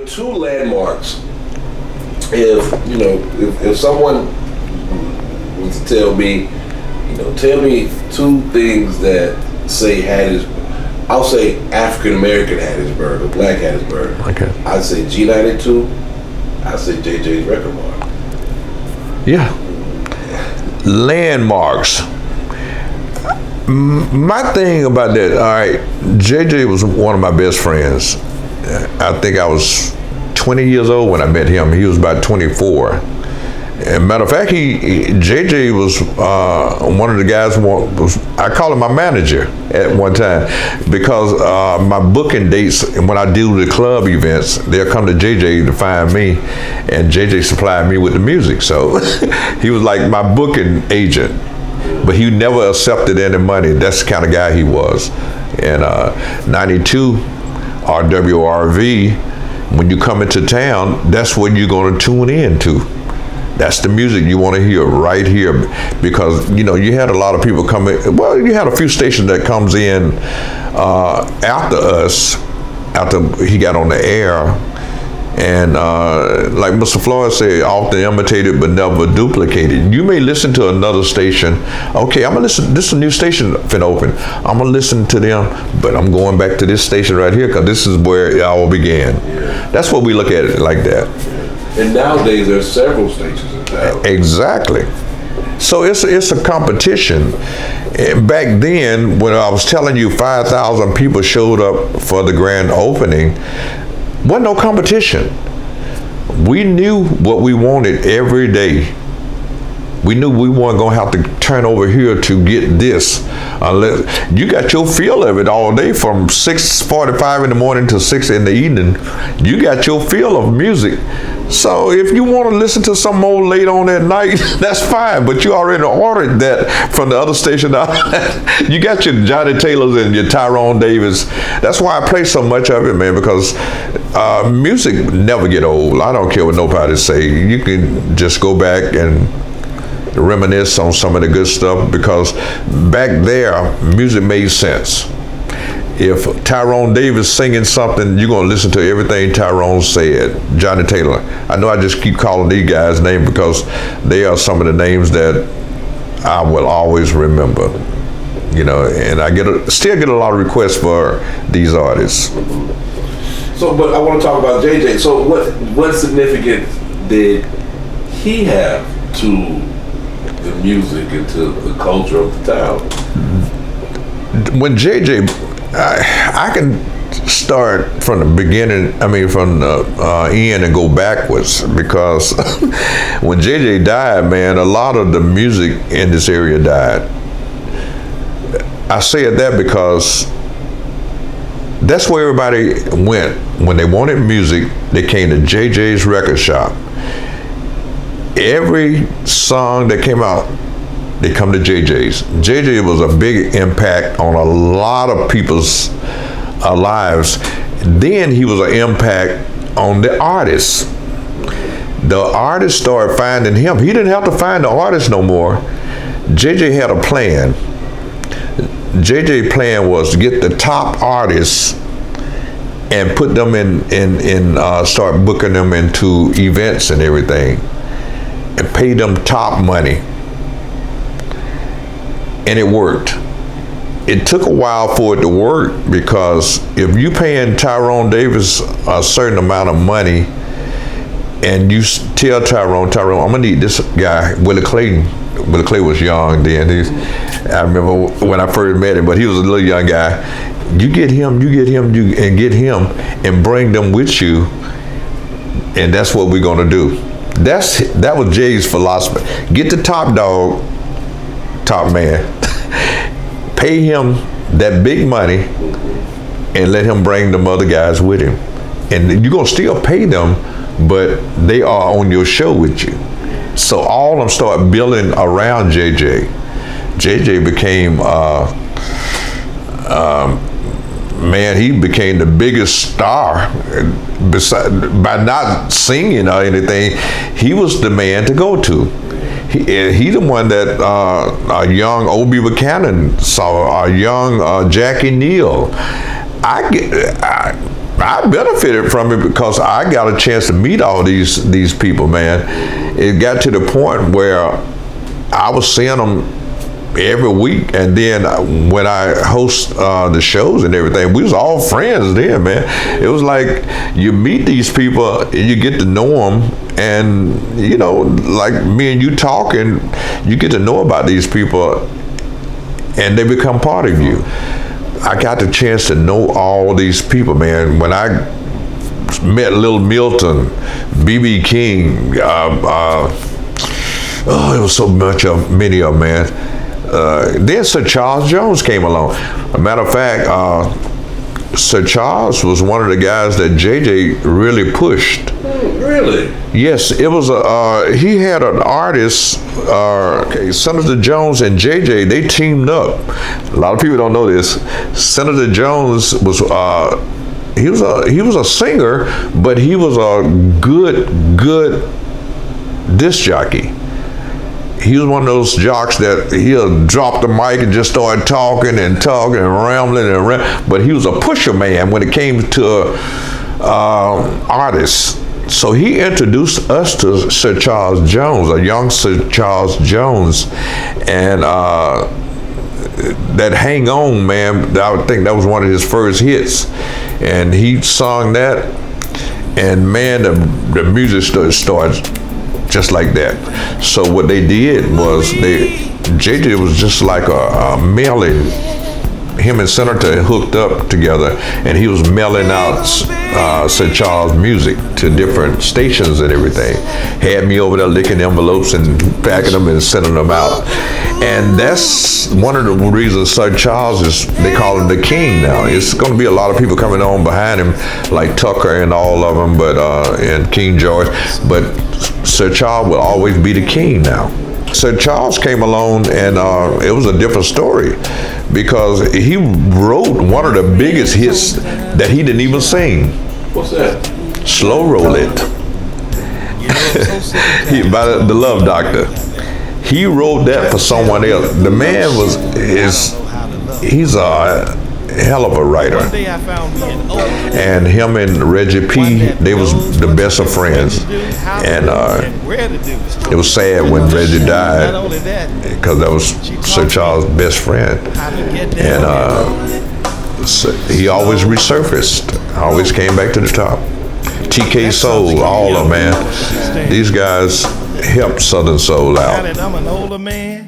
two landmarks. If someone was to tell me two things that say Hattiesburg, I'll say African American Hattiesburg or Black Hattiesburg. Okay. I'd say G92. I'd say JJ's Record Mart. Yeah. Landmarks. My thing about that, all right, JJ was one of my best friends. I think I was 20 years old when I met him. He was about 24. And matter of fact, JJ was one of the guys. I call him my manager at one time because my booking dates, when I do the club events, they'll come to JJ to find me, and JJ supplied me with the music. So he was like my booking agent, but he never accepted any money. That's the kind of guy he was. And 92 WORV, when you come into town, that's what you're going to tune in to. That's the music you want to hear right here, because you had a lot of people coming. Well, you had a few stations that comes in after us, after he got on the air, and like Mr. Floyd said, often imitated but never duplicated. You may listen to another station. Okay, I'm gonna listen. This is a new station finna open. I'm gonna listen to them, but I'm going back to this station right here because this is where it all began. Yeah. That's what we look at it like that. And nowadays there's several stations in town. Exactly. So it's a competition. Back then, when I was telling you 5,000 people showed up for the grand opening, wasn't no competition. We knew what we wanted every day. We knew we weren't gonna have to turn over here to get this. Unless you got your feel of it all day from 6:45 in the morning to 6 in the evening. You got your feel of music. So if you want to listen to some old late on at night, that's fine. But you already ordered that from the other station. You got your Johnny Taylors and your Tyrone Davis. That's why I play so much of it, man, because music never get old. I don't care what nobody say. You can just go back and reminisce on some of the good stuff, because back there, music made sense. If Tyrone Davis singing something, you're gonna listen to everything Tyrone said. Johnny Taylor. I know I just keep calling these guys' names because they are some of the names that I will always remember. And I still get a lot of requests for these artists. So, but I want to talk about JJ. So, what significance did he have to the music and to the culture of the town? When JJ, I can start from the beginning, from the end and go backwards, because when JJ died, man, a lot of the music in this area died. I say that because that's where everybody went. When they wanted music, they came to JJ's record shop. Every song that came out, they come to JJ's. JJ was a big impact on a lot of people's lives. Then he was an impact on the artists. The artists started finding him. He didn't have to find the artist no more. JJ had a plan. JJ's plan was to get the top artists and put them start booking them into events and everything, and pay them top money. And it worked. It took a while for it to work, because if you paying Tyrone Davis a certain amount of money and you tell Tyrone, I'm gonna need this guy, Willie Clayton. Willie Clay was young then. I remember when I first met him, but he was a little young guy. You get him, and bring them with you, and that's what we're gonna do. That was Jay's philosophy. Get the top dog, top man, pay him that big money, and let him bring them other guys with him. And you're gonna still pay them, but they are on your show with you. So all of them start building around JJ. JJ became, man, he became the biggest star. By not singing or anything, he was the man to go to. He the one that a young Obie Buchanan saw, a young Jackie Neal. I benefited from it because I got a chance to meet all these people, man. It got to the point where I was seeing them every week, and then when I host the shows and everything, we was all friends then, man. It was like you meet these people and you get to know them, and you know, like me and you talking, you get to know about these people and they become part of you. I got the chance to know all these people, man. When I met Little Milton, B.B. King, it was so many of them, man. Then Sir Charles Jones came along. A matter of fact, Sir Charles was one of the guys that JJ really pushed. Really? Yes, it was he had an artist, Senator Jones and JJ, they teamed up. A lot of people don't know this. Senator Jones was, he was a singer, but he was a good disc jockey. He was one of those jocks that he'll drop the mic and just start talking and rambling but he was a pusher man when it came to artists. So he introduced us to Sir Charles Jones, a young Sir Charles Jones, and that Hang On, man, I would think that was one of his first hits, and he sung that, and man, the music started just like that. So what they did was JJ was just like a mailing. Him and Senator hooked up together, and he was mailing out Sir Charles music to different stations and everything. Had me over there licking envelopes and packing them and sending them out. And that's one of the reasons Sir Charles they call him the king now. It's going to be a lot of people coming on behind him, like Tucker and all of them, and King George. But Sir Charles will always be the king now. Sir Charles came along, and it was a different story because he wrote one of the biggest hits that he didn't even sing. What's that? Slow Roll It. By the Love Doctor. He wrote that for someone else. The man he's a hell of a writer. And him and Reggie P, they was the best of friends. And it was sad when Reggie died because that was Sir Charles' best friend. And so he always resurfaced, always came back to the top. TK Soul, all of them, man. These guys helped Southern Soul out. I'm an older man.